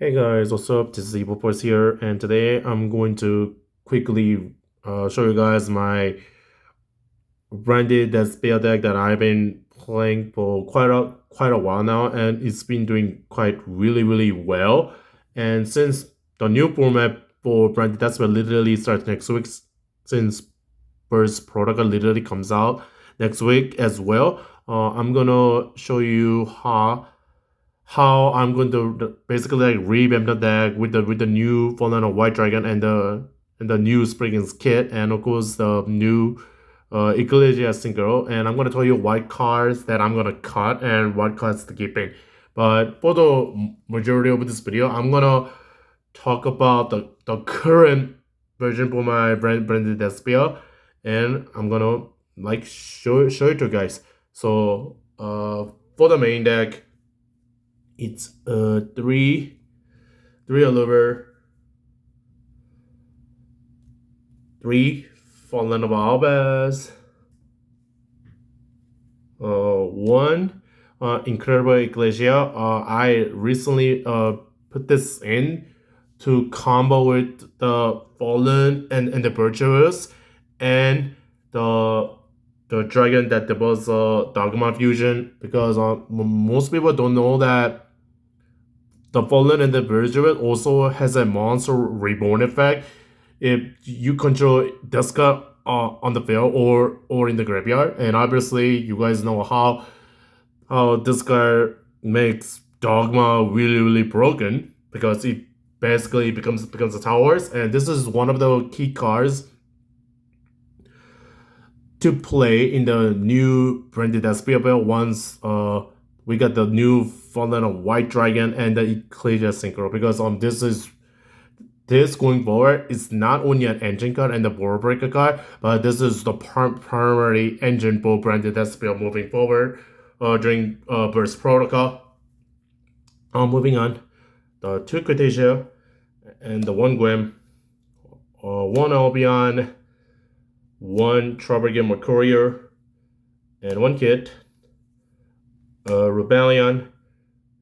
Hey guys, what's up? This is Evil Force here, and today I'm going to quickly show you guys my branded Despia deck that I've been playing for quite a while now, and it's been doing quite really well. And since the new format for branded Despia literally starts next week, since first protocol literally comes out next week as well, I'm gonna show you how I'm going to basically like revamp the deck with the new Fallen of White Dragon and the new Spriggans kit, and of course the new Ecclesia single. And I'm gonna tell you what cards that I'm gonna cut and what cards to keep in. But for the majority of this video, I'm gonna talk about the current version for my branded Despia, and I'm gonna like show it to you guys. So for the main deck, it's three Oliver, three Fallen of Albas, one Incredible Ecclesia. I recently put this in to combo with the Fallen and the Virtuous and the the dragon that there was Dogma fusion, because most people don't know that the Fallen and the Virtuous also has a monster reborn effect if you control Deska on the field or in the graveyard. And obviously, you guys know how this guy makes Dogma really broken, because it basically becomes the towers. And this is one of the key cards to play in the new Branded Despia build once we got the new Fallen of White Dragon and the Ecclesia Synchro, because this going forward is not only an engine card and the board breaker card, but this is the primary engine for Branded Despia moving forward during Burst Protocol. Moving on, the two Cretaceous and the one Gwyn, one Albion, one Trobergen Courier, and one Kit, Rebellion,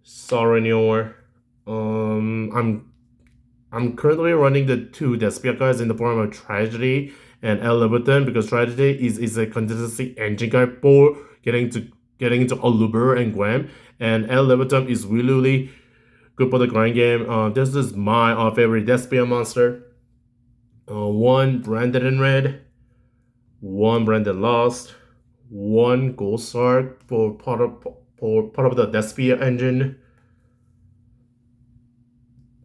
Sorenior. I'm currently running the two Despia cards in the form of Tragedy and El Liberton, because Tragedy is a consistency engine card for getting into Aluber and Gwem, and El Liberton is really good for the grind game. This is my favorite Despia monster. One branded in red, one branded lost, one gold star for part of the Despia engine,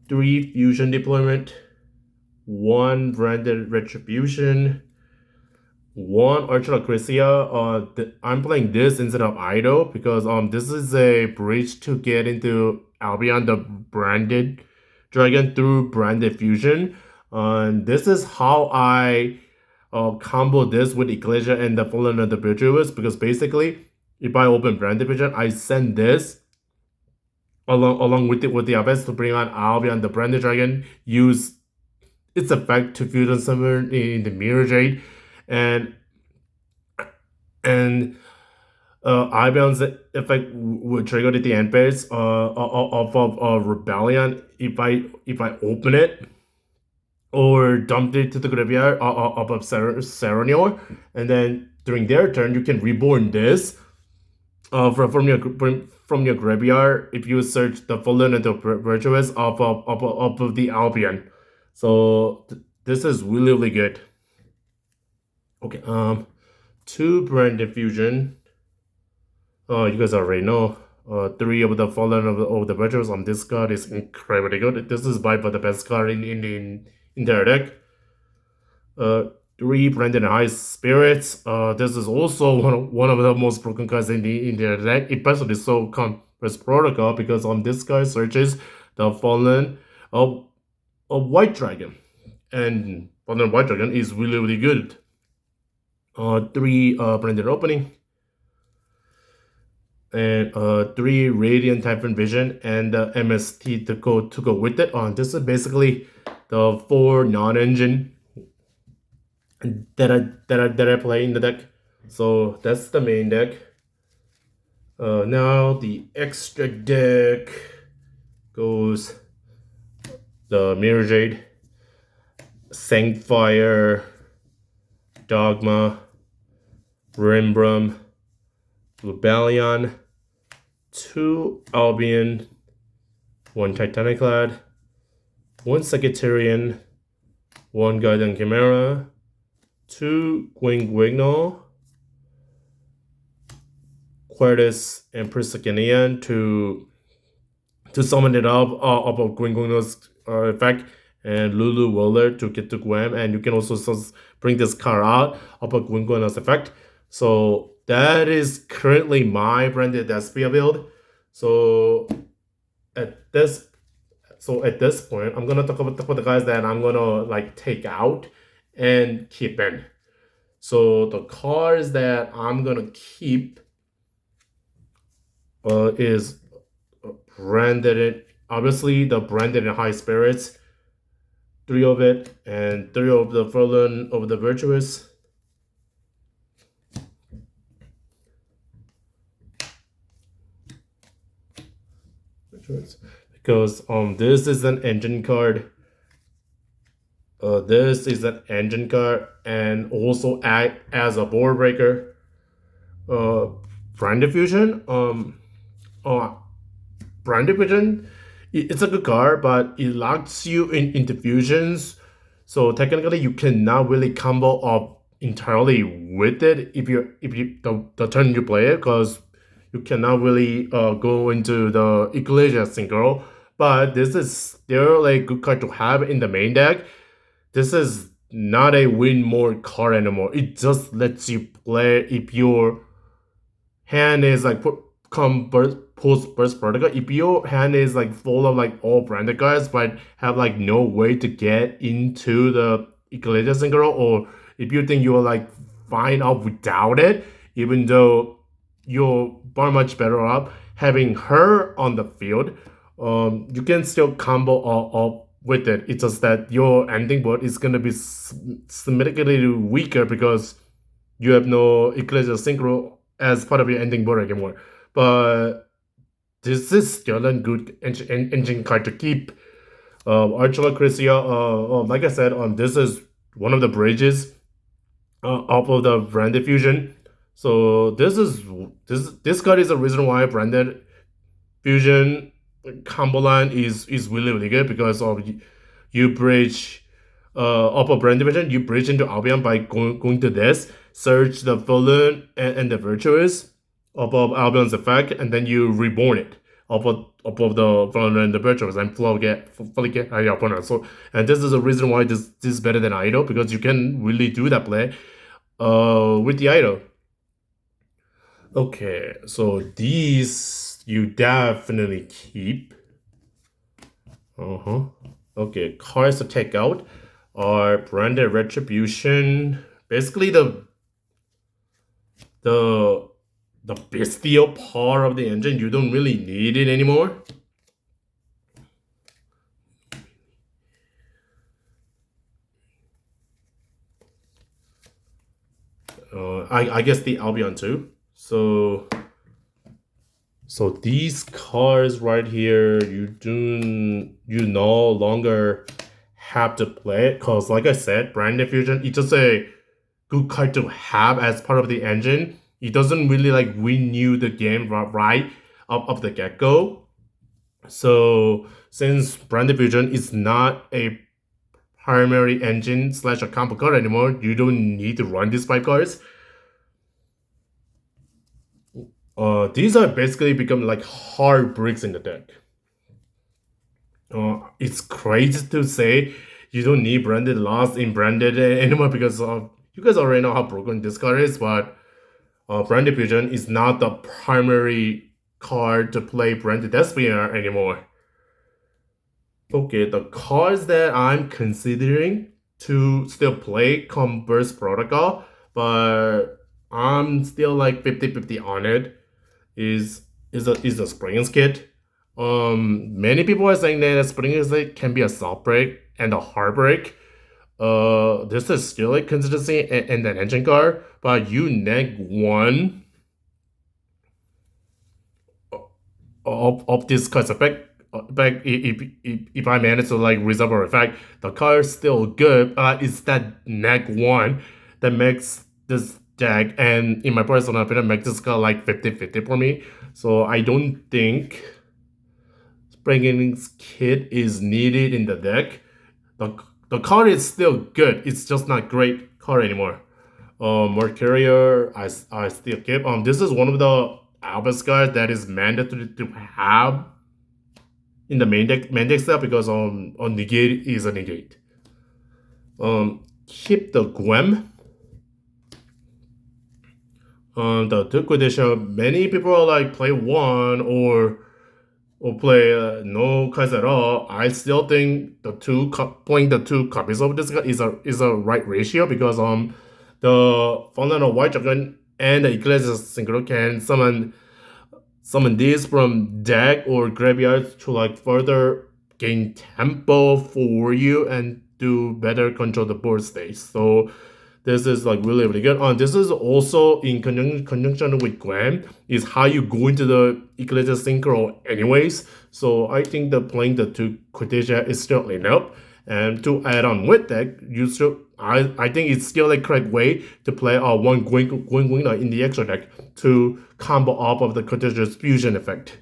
three fusion deployment, one branded retribution, one Ultra Ecclesia. I'm playing this instead of Idol because this is a bridge to get into Albion, the branded dragon, through branded fusion. And this is how I combo this with Ecclesia and the Fallen of the Virtuous, because basically, if I open branded vision, I send this along with the events to bring on Albion, the branded dragon, use its effect to fusion summon in the Mirror Jade, and and Ibion's effect would trigger the end phase of Rebellion if I open it or dumped it to the graveyard of Serenior, and then during their turn you can reborn this from your graveyard if you search the Fallen and the Virtuous of the Albion. So this is really good. Okay, two branded fusion. You guys already know. Three of the Fallen of the Virtuous on this card is incredibly good. This is by far the best card in their deck. Three branded high spirits. This is also one of the most broken cards in their deck, especially so Compress Protocol, because on this card searches the Fallen of White Dragon, and Fallen White Dragon is really good. Three branded opening, and three Radiant Typhon Vision and the MST to go with it. This is basically the four non-engine that I play in the deck. So that's the main deck. Now the extra deck goes the Mirror Jade, Sanctfire, Dogma, Rimbrum, Lubellion, 2 Albion, 1 Titaniclad, 1 Sagittarian, 1 Guardian Chimera, 2 Guinguignol, Quartus, and Priscinian to summon it up of Guinguignol's effect, and Lulu Roller to get to Gwam, and you can also bring this card out of a Guinguignol's effect. So that is currently my branded Despia build. So at this point, I'm gonna talk about the guys that I'm gonna like take out and keep in. So the cards that I'm gonna keep is branded. Obviously, the branded and high spirits, 3 of it, and 3 of the Fallen of the Virtuous. Because this is an engine card. This is an engine card and also act as a board breaker. Brand diffusion. Brand diffusion. It's a good card, but it locks you into fusions. So technically, you cannot really combo up entirely with it if the turn you play it, because you cannot really go into the Ecclesia synchro. But this is still a good card to have in the main deck. This is not a win more card anymore. It just lets you play if your hand is like post burst protocol. If your hand is like full of like all branded cards but have like no way to get into the Ecclesia synchro, or if you think you're like fine off without it, even though you're much better off having her on the field, you can still combo up with it. It's just that your ending board is gonna be significantly weaker because you have no Ecclesia synchro as part of your ending board anymore. But this is still a good engine card to keep. Ecclesia, like I said, this is one of the bridges off of the branded fusion. So this card is the reason why branded fusion combo line is really good, because of you bridge upper brand division, you bridge into Albion by going to this, search the Fallen and the Virtuous above Albion's effect, and then you reborn it above the Fallen and the Virtuous, and fully get your opponent. So, and this is the reason why this is better than Idol, because you can really do that play with the Idol. Okay, so these you definitely keep. Okay, cards to take out are Branded Retribution. Basically, the bestial part of the engine. You don't really need it anymore. I guess the Albion too. So these cards right here, you no longer have to play it, because like I said, Brand Diffusion, it's just a good card to have as part of the engine. It doesn't really like win you the game right up the get-go. So since Brand Diffusion is not a primary engine / a combo card anymore, you don't need to run these 5 cards. These are basically become like hard bricks in the deck. It's crazy to say you don't need branded loss in branded anymore, because you guys already know how broken this card is, but Branded Fusion is not the primary card to play Branded Despia anymore. Okay, the cards that I'm considering to still play Converse Protocol, but I'm still like 50-50 on it, is a Springs kit. Many people are saying that Springs kit can be a soft break and a hard break. This is still a consistency and an engine card, but you neg 1 of this card's effect if I manage to like reserve a effect, the card is still good, but it's that neck one that makes this deck, and in my personal opinion, makes this card like 50-50 for me. So I don't think Springing's Kid is needed in the deck. The, the card is still good, it's just not great card anymore. Mercurier, I still keep. This is one of the Albus cards that is mandatory to have in the main deck stuff because on negate is a negate. Keep the Gwem. The Duke edition, many people are like play one or play no cards at all. I still think playing the two copies of this card is a right ratio because the Fallen of White Dragon and the Ecclesia Synchro can summon these from deck or graveyard to like further gain tempo for you and do better control the board state. So this is like really good. This is also in conjunction with Gwen, is how you go into the Ecclesia Synchro anyways. So I think that playing the two Cortesia is still enough. And to add on with that, I think it's still the correct way to play one Gwyn in the extra deck to combo off of the Cortesia's fusion effect.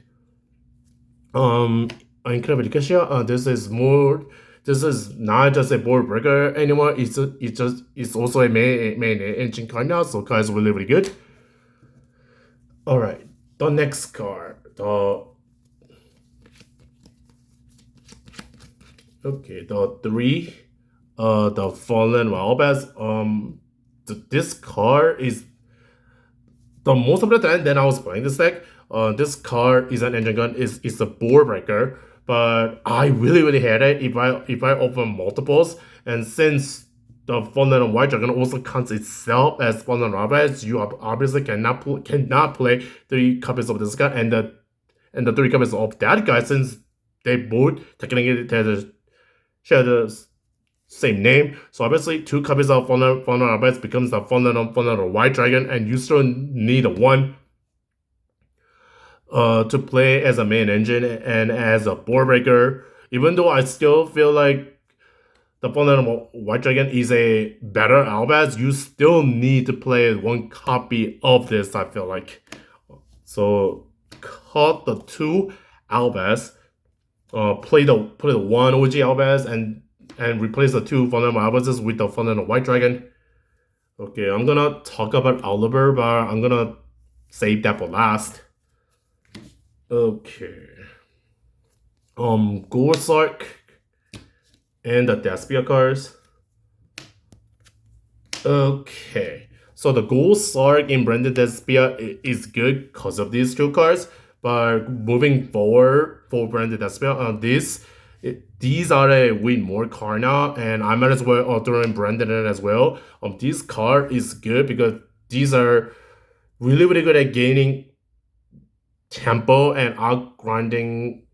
Incredible Ecclesia, this is not just a board breaker anymore. It's also a main engine card now. So cards really really good. All right, the next card, the three, the Fallen Wildbats. This card is the most of the time that I was playing this deck. This card is an engine gun. Is a board breaker. But I really really hate it if I open multiples, and since the Fallen White Dragon also counts itself as Fallen Wildbats, you obviously cannot play 3 copies of this guy and the 3 copies of that guy, since they both technically share the same name. So obviously 2 copies of Fallen Wildbats becomes the Fallen White Dragon, and you still need a 1 to play as a main engine and as a board breaker. Even though I still feel like the Fallen White Dragon is a better Albaz, you still need to play 1 copy of this, I feel like. So cut the 2 Albaz, put the 1 OG Albaz and replace the 2 Fallen Albazes with the Fallen White Dragon. Okay, I'm gonna talk about Oliver, but I'm gonna save that for last. Okay. Gorsark and the Despia cards. Okay. So the Gorsark in Branded Despia is good because of these 2 cards, but moving forward for Branded Despia, these are a win more card now, and I might as well throw in Branded as well. This card is good because these are really really good at gaining tempo and outgrinding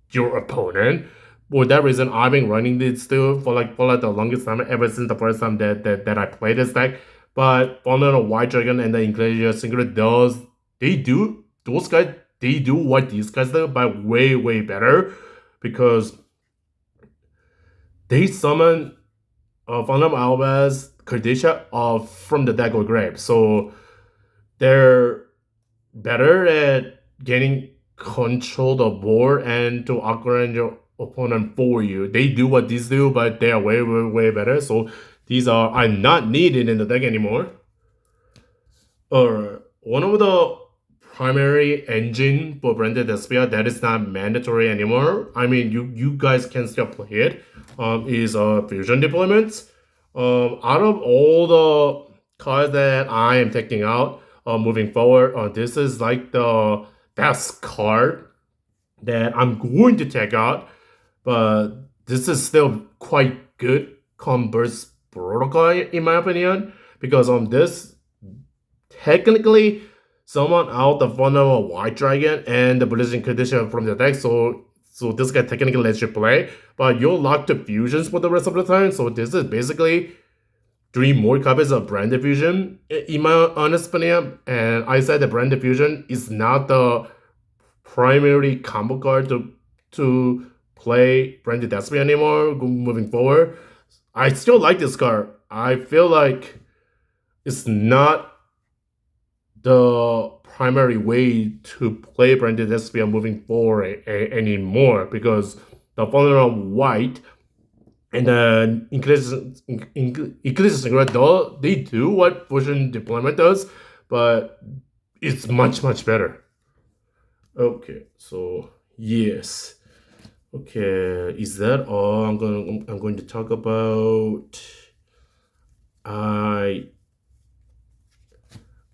your opponent. For that reason, I've been running this still for like the longest time, ever since the first time that I played this deck. But Fallen White Dragon and the Ecclesia Synchro they do what these guys do, but way way better, because they summon Fallen Albaz Cortesia from the deck or grave. So they're better at gaining control of the board and to outgrind your opponent for you. They do what these do, but they are way, way, way better. So these are not needed in the deck anymore. One of the primary engine for Branded Despia that is not mandatory anymore. I mean, you guys can still play it. Is fusion deployments. Out of all the cards that I am taking out, moving forward, this is like the best card that I'm going to take out, but this is still quite good converse protocol in my opinion, because on this technically summon out the vulnerable White Dragon and the Blazing Condition from the deck, so this guy technically lets you play, but you're locked to fusions for the rest of the time. So this is basically 3 more copies of Branded Fusion, in my honest opinion. And I said that Branded Fusion is not the primary combo card to to play Branded Despia anymore moving forward. I still like this card. I feel like it's not the primary way to play Branded Despia moving forward anymore, because the Fallen on White and then Ecclesia though they do what Fusion Deployment does, but it's much better. Okay, so yes. Okay, is that all I'm going to talk about? I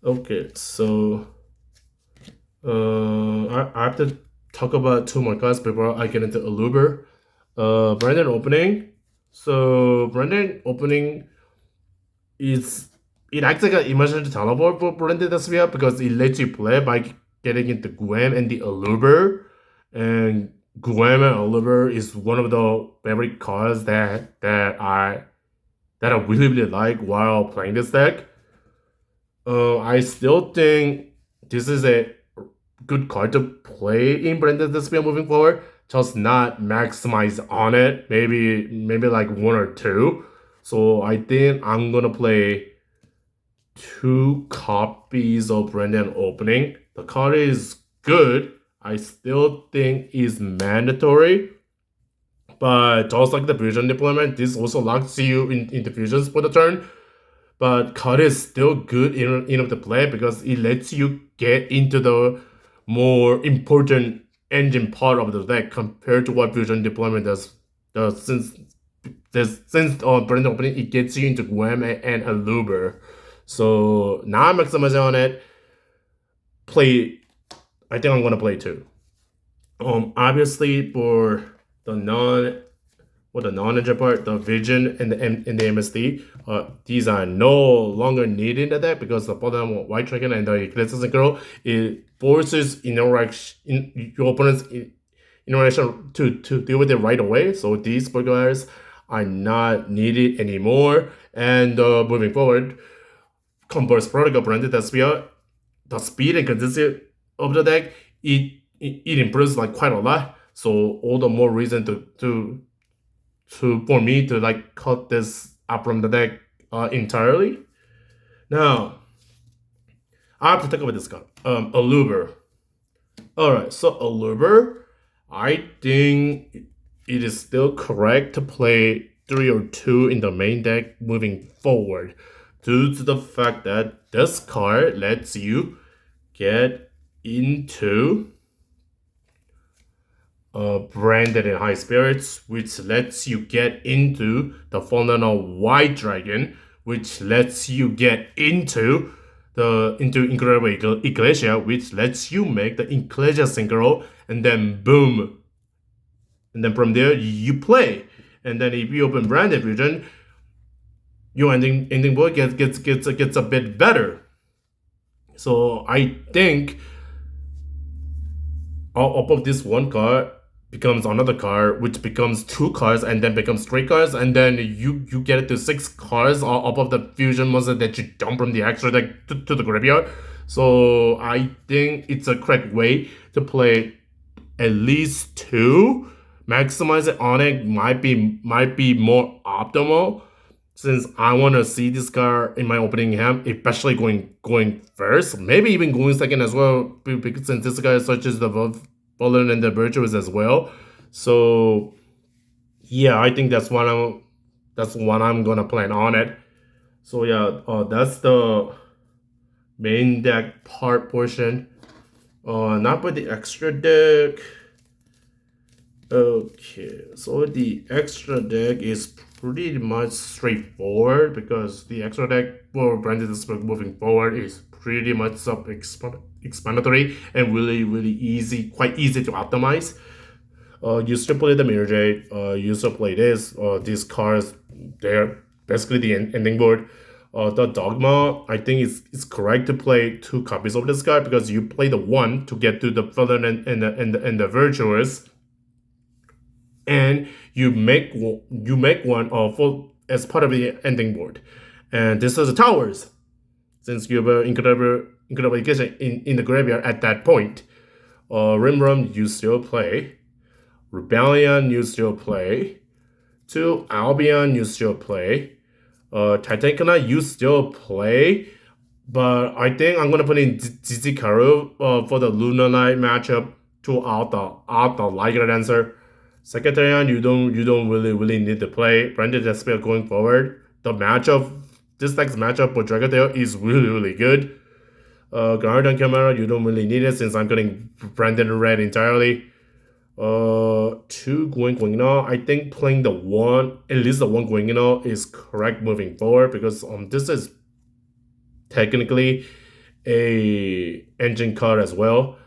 okay, so I have to talk about two more cards before I get into Aluber. Brandon opening. So Brandon opening is it acts like an emergency teleport for Brandon Despia because it lets you play by getting into Guam and the Aluber, and Guam and Aluber is one of the favorite cards that I really like while playing this deck. I still think this is a good card to play in Branded Despia moving forward. Just not maximize on it. Maybe like one or two. So I think I'm gonna play 2 copies of Brandon opening. The card is good. I still think is mandatory. But just like the fusion deployment, this also locks you into fusions for the turn. But card is still good in the play because it lets you get into the more important engine part of the deck compared to what fusion deployment does. Since Brandon opening it gets you into Guam and Aluber. So now I'm maximizing on it. I think I'm gonna play 2. Obviously for the non-engine part, the Vision and the MSD, these are no longer needed in the deck because the bottom White Dragon and the Ecclesia Synchro, it forces your opponent's interaction to deal with it right away. So these guys are not needed anymore. And moving forward, Converse Protocol Branded Despia, the speed and consistency of the deck, it improves like quite a lot. So all the more reason to for me to like cut this up from the deck entirely. Now I have to talk about this card. Aluber. Alright, so Aluber, I think it is still correct to play 3 or 2 in the main deck moving forward, due to the fact that this card lets you get into Branded in High Spirits, which lets you get into the Fallen White Dragon, which lets you get into Incredible Ecclesia, which lets you make the Ecclesia Synchro, and then boom. And then from there you play. And then if you open Branded Fusion, your ending board gets a bit better. So I think off of this one card becomes another card, which becomes 2 cards, and then becomes 3 cards, and then you get it to 6 cards off of the fusion monster that you dump from the extra deck to the graveyard. So I think it's a correct way to play at least 2. Maximize it on it might be more optimal, since I want to see this card in my opening hand, especially going first, maybe even going second as well, because since this guy touches the Fallen and the Virtuous as well. So yeah, I think that's what I'm gonna plan on it. So yeah, that's the main deck part portion. Not with the extra deck. Okay, so the extra deck is pretty much straightforward because the extra deck for Branded Despia moving forward is pretty much self-explanatory and really easy, quite easy to optimize. You still play the Mirror Jade, you still play these cards, they're basically the ending board. The Dogma, I think it's correct to play 2 copies of this card because you play the 1 to get to the Villain and the Virtuous, and you make one for as part of the ending board. And this is the Towers, since you have an incredible Ecclesia in the graveyard at that point. Rimrum you still play. Rebellion, you still play. 2, Albion, you still play. Titanic, you still play. But I think I'm gonna put in Zizikaru for the Lunar Night matchup to out the likely answer. Secretarian, you don't really need to play. Branded Despia going forward. The matchup, this next matchup for Dragatail is really good. Guardian Camera, you don't really need it since I'm getting Branded Red entirely. 2 going now. I think playing the one, at least the one going is correct moving forward because this is technically a engine card as well.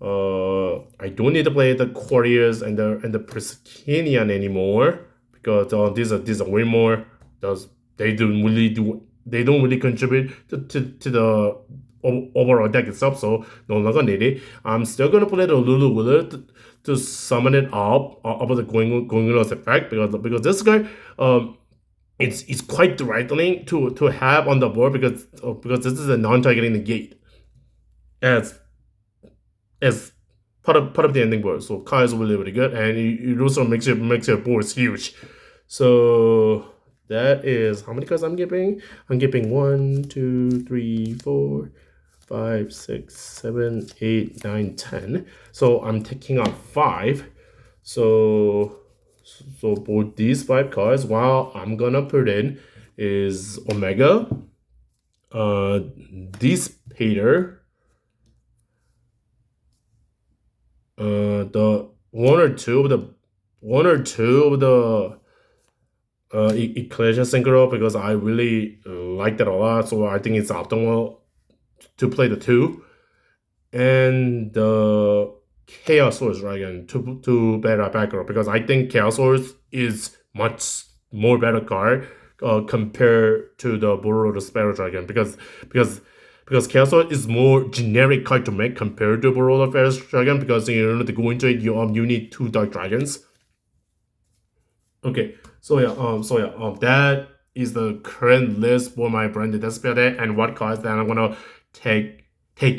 I don't need to play the Couriers and the Priscinian anymore because these are way more. Does they don't really contribute to the overall deck itself, so no longer need it. I'm still gonna play the Lulu Willer to summon it up of the going effect because this guy it's quite threatening to have on the board because this is a non-targeting negate as as part of the ending board. So Kai is really good, and it also makes your boards huge. So that is how many cards I'm giving. I'm giving 1, 2, 3, 4, 5, 6, 7, 8, 9, 10. So I'm taking out 5. So for these 5 cards, what I'm gonna put in is Omega, Dissipator, the one or two of the Ecclesia Synchro because I really liked it a lot. So I think it's optimal to play the 2, and the Chaos Source Dragon to better backer because I think Chaos Source is much more better card compared to the Burrow the Sparrow Dragon because Chaos Source is more generic card to make compared to Burrow the Sparrow Dragon because in order to go into it you need 2 Dark Dragons. Okay, that is the current list for my Branded Despia Deck and what cards that I'm gonna take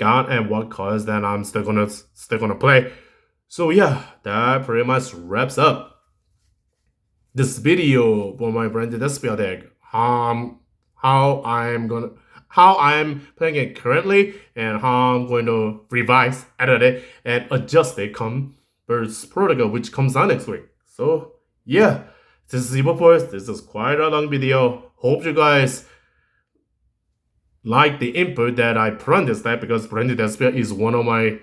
out and what cards that I'm still gonna play. So yeah, that pretty much wraps up this video for my Branded Despia Deck. How I'm playing it currently and how I'm going to revise, edit it, and adjust it come Bird's Protocol, which comes out next week. So yeah, this is Evil Force. This is quite a long video. Hope you guys like the input that I put on this deck because Branded Despia is one of my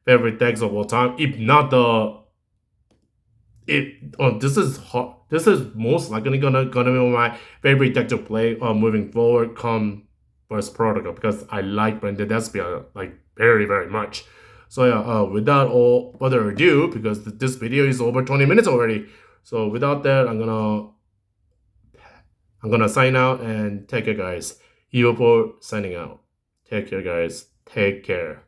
favorite decks of all time. If not this is hard. This is most likely gonna be my favorite deck to play moving forward come First Protocol because I like Branded Despia like very much. So yeah, without all further ado, because this video is over 20 minutes already. So without that, I'm gonna sign out and take care, guys. Evil signing out. Take care, guys. Take care.